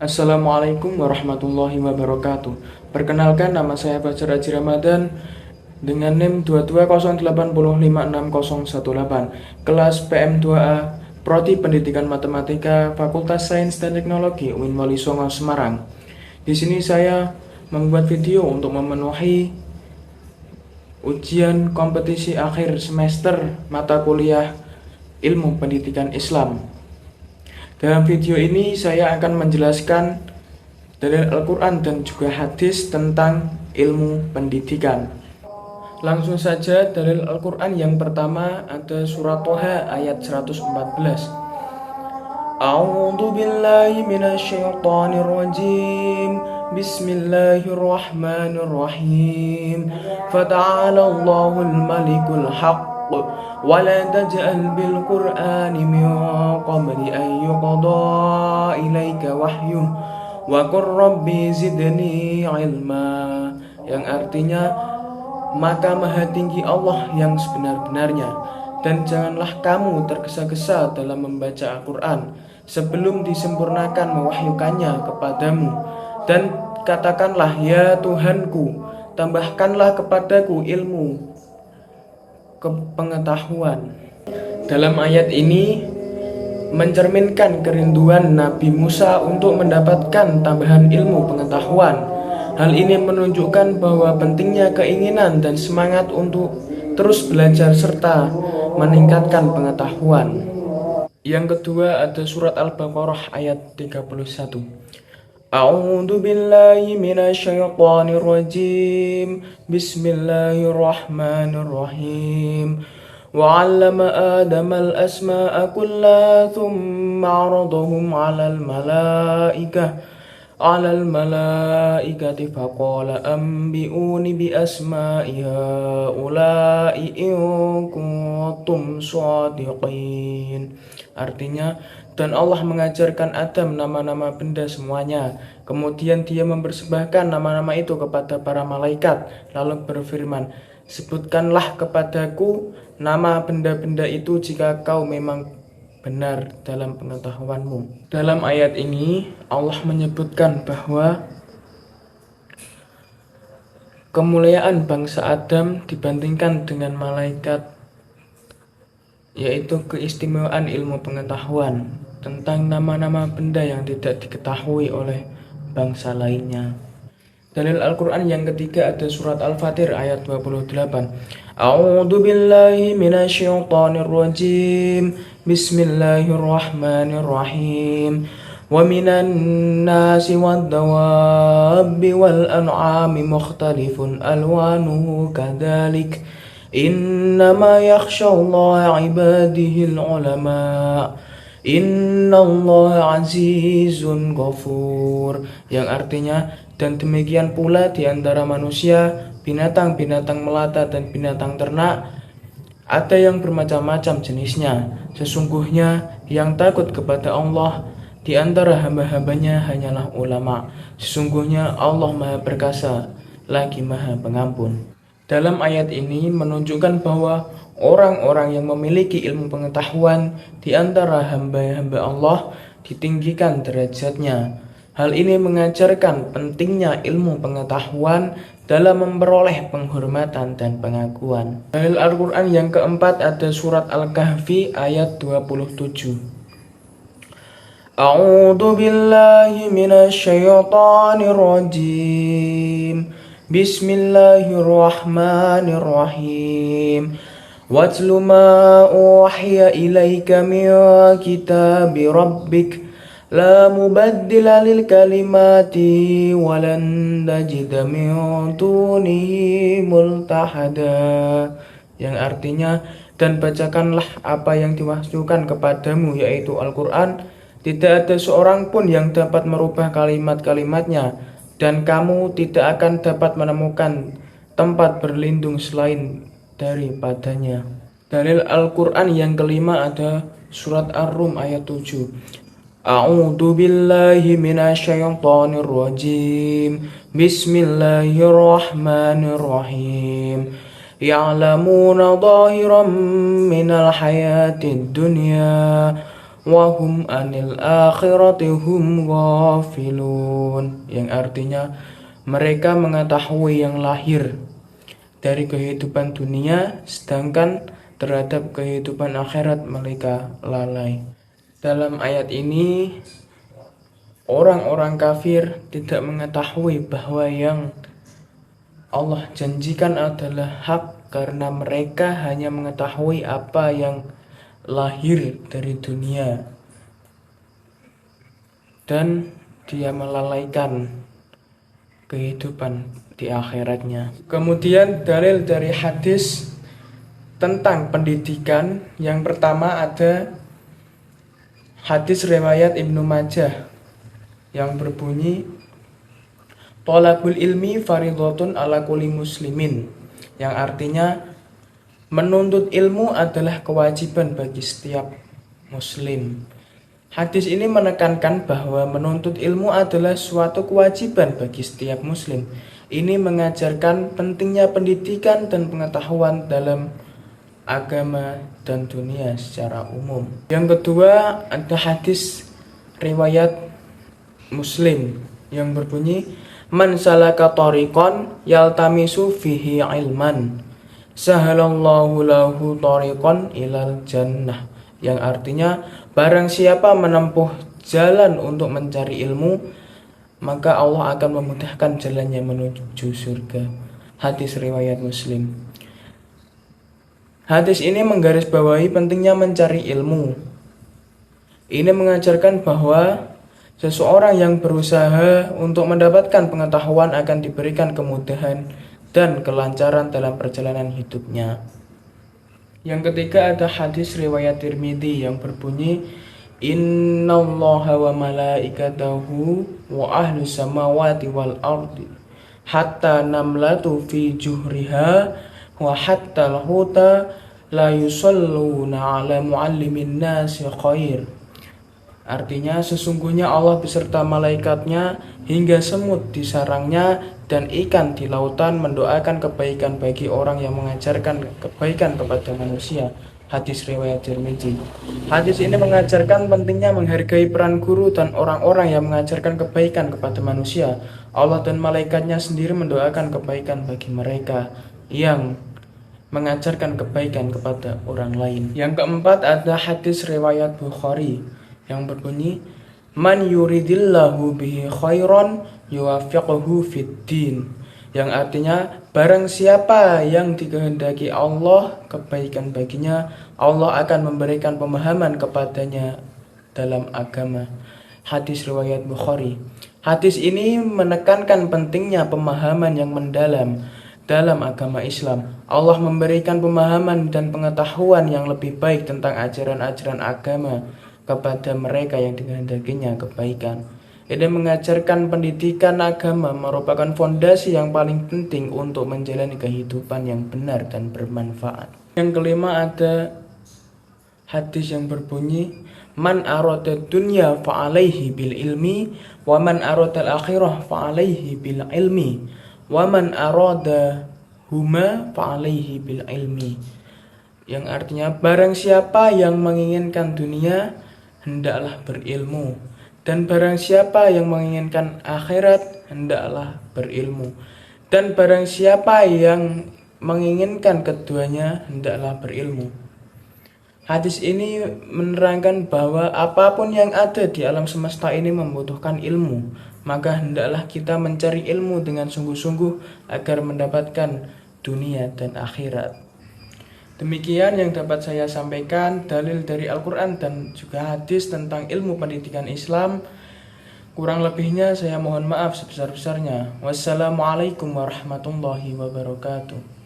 Assalamualaikum warahmatullahi wabarakatuh. Perkenalkan, nama saya Fajar Haji Ramadan dengan NIM 22080560018, kelas PM2A, Prodi Pendidikan Matematika, Fakultas Sains dan Teknologi UIN Wali Songo Semarang. Di sini saya membuat video untuk memenuhi ujian kompetisi akhir semester mata kuliah Ilmu Pendidikan Islam. Dalam video ini saya akan menjelaskan dalil Al-Quran dan juga hadis tentang ilmu pendidikan. Langsung saja, dalil Al-Quran yang pertama ada surat Toha ayat 114. A'udzu billahi minasyaitonir rajim. Bismillahirrahmanirrahim. Fata'alallahul malikul haqq ولا تجعل بالقرآن من قبل أن يقضى إليك وحيه وقل ربي زدني علما, yang artinya maka maha tinggi Allah yang sebenar-benarnya, dan janganlah kamu tergesa-gesa dalam membaca Al-Quran sebelum disempurnakan mewahyukannya kepadamu, dan katakanlah, ya Tuhanku, tambahkanlah kepadaku ilmu pengetahuan. Dalam ayat ini mencerminkan kerinduan Nabi Musa untuk mendapatkan tambahan ilmu pengetahuan. Hal ini menunjukkan bahwa pentingnya keinginan dan semangat untuk terus belajar serta meningkatkan pengetahuan. Yang kedua ada surat Al-Baqarah ayat 31. A'udzu billahi minasyaitonir rajim. Bismillahirrahmanirrahim. Wa 'allama Adama al-asma'a kullaha thumma 'aradahum 'alal malaikati faqala anbi'uni bi asma'i haula'i in kuntum shadiqin. Artinya, dan Allah mengajarkan Adam nama-nama benda semuanya. Kemudian dia mempersembahkan nama-nama itu kepada para malaikat, lalu berfirman, sebutkanlah kepadaku nama benda-benda itu jika kau memang benar dalam pengetahuanmu. Dalam ayat ini Allah menyebutkan bahwa kemuliaan bangsa Adam dibandingkan dengan malaikat, yaitu keistimewaan ilmu pengetahuan tentang nama-nama benda yang tidak diketahui oleh bangsa lainnya. Dalil Al-Quran yang ketiga ada surat Al-Fatir ayat 28. A'udzu billahi minasyaitonir rajim. Bismillahirrahmanirrahim. Wa minan nasi wad-dawabi wal an'ami mukhtalifun alwanuhu kadzalik. Innama yakhshallaha ibadihil ulama. Innallaha azizun ghafur, yang artinya, dan demikian pula di antara manusia, binatang-binatang melata dan binatang ternak, ada yang bermacam-macam jenisnya. Sesungguhnya yang takut kepada Allah di antara hamba-hambanya hanyalah ulama. Sesungguhnya Allah Maha Perkasa lagi Maha Pengampun. Dalam ayat ini menunjukkan bahwa orang-orang yang memiliki ilmu pengetahuan di antara hamba-hamba Allah ditinggikan derajatnya. Hal ini mengajarkan pentingnya ilmu pengetahuan dalam memperoleh penghormatan dan pengakuan. Dalil Al-Quran yang keempat ada surat Al-Kahfi ayat 27. A'udzu billahi minasyaitonir rajim. Bismillahirrahmanirrahim. Watlu ma uhiya ilaika min kitabi rabbik la mubaddila lil kalimati walan tajida min dunihi multahada, yang artinya, dan bacakanlah apa yang diwahyukan kepadamu yaitu Al-Quran. Tidak ada seorang pun yang dapat merubah kalimat-kalimatnya, dan kamu tidak akan dapat menemukan tempat berlindung selain daripadanya. Dalil Al-Quran yang kelima ada surat Ar-Rum ayat 7. A'udzu billahi minasyaitonir rajim. Bismillahirrahmanirrahim. Ya'lamuna dhahiran minal hayatid dunya wa hum anil akhirati hum ghafilun, yang artinya mereka mengetahui yang lahir dari kehidupan dunia, sedangkan terhadap kehidupan akhirat mereka lalai. Dalam ayat ini, orang-orang kafir tidak mengetahui bahwa yang Allah janjikan adalah hak, karena mereka hanya mengetahui apa yang lahir dari dunia, dan dia melalaikan kehidupan di akhiratnya. Kemudian dalil dari hadis tentang pendidikan, yang pertama ada hadis riwayat Ibnu Majah yang berbunyi, Thalabul ilmi faridhatun ala kulli muslimin, yang artinya menuntut ilmu adalah kewajiban bagi setiap muslim. Hadis ini menekankan bahwa menuntut ilmu adalah suatu kewajiban bagi setiap muslim. Ini mengajarkan pentingnya pendidikan dan pengetahuan dalam agama dan dunia secara umum. Yang kedua ada hadis riwayat Muslim yang berbunyi, Man salaka tariqan yaltamisu fihi ilman, sahalallahu lahu tariqan ilal jannah, yang artinya barang siapa menempuh jalan untuk mencari ilmu, maka Allah akan memudahkan jalannya menuju surga. Hadis riwayat Muslim. Hadis ini menggarisbawahi pentingnya mencari ilmu. Ini mengajarkan bahwa seseorang yang berusaha untuk mendapatkan pengetahuan akan diberikan kemudahan dan kelancaran dalam perjalanan hidupnya. Yang ketiga ada hadis riwayat Tirmidzi yang berbunyi, Innallaha wa malaikatahu wa ahlus samawati wal ardi hatta namlatu fi juhriha wa hatta al-huta la yusalluna ala muallimin nasi khair. Artinya sesungguhnya Allah beserta malaikatnya hingga semut di sarangnya dan ikan di lautan mendoakan kebaikan bagi orang yang mengajarkan kebaikan kepada manusia. Hadis riwayat Tirmidzi. Hadis ini mengajarkan pentingnya menghargai peran guru dan orang-orang yang mengajarkan kebaikan kepada manusia. Allah dan malaikatnya sendiri mendoakan kebaikan bagi mereka yang mengajarkan kebaikan kepada orang lain. Yang keempat ada hadis riwayat Bukhari yang berbunyi, Man yuridillahu bihi khairan yuwaffiqhu fiddin, yang artinya barang siapa yang dikehendaki Allah kebaikan baginya, Allah akan memberikan pemahaman kepadanya dalam agama. Hadis riwayat Bukhari. Hadis ini menekankan pentingnya pemahaman yang mendalam dalam agama Islam. Allah memberikan pemahaman dan pengetahuan yang lebih baik tentang ajaran-ajaran agama kepada mereka yang dikehendakinya kebaikan. Ini mengajarkan pendidikan agama merupakan fondasi yang paling penting untuk menjalani kehidupan yang benar dan bermanfaat. Yang kelima ada hadis yang berbunyi, Man arada dunya fa'alaihi bil ilmi wa man arada al-akhirah fa'alaihi bil ilmi wa man arada huma fa'alaihi bil ilmi, yang artinya barang siapa yang menginginkan dunia hendaklah berilmu, dan barang siapa yang menginginkan akhirat hendaklah berilmu, dan barang siapa yang menginginkan keduanya hendaklah berilmu. Hadis ini menerangkan bahwa apapun yang ada di alam semesta ini membutuhkan ilmu, maka hendaklah kita mencari ilmu dengan sungguh-sungguh agar mendapatkan dunia dan akhirat. Demikian yang dapat saya sampaikan dalil dari Al-Quran dan juga hadis tentang ilmu pendidikan Islam. Kurang lebihnya saya mohon maaf sebesar-besarnya. Wassalamualaikum warahmatullahi wabarakatuh.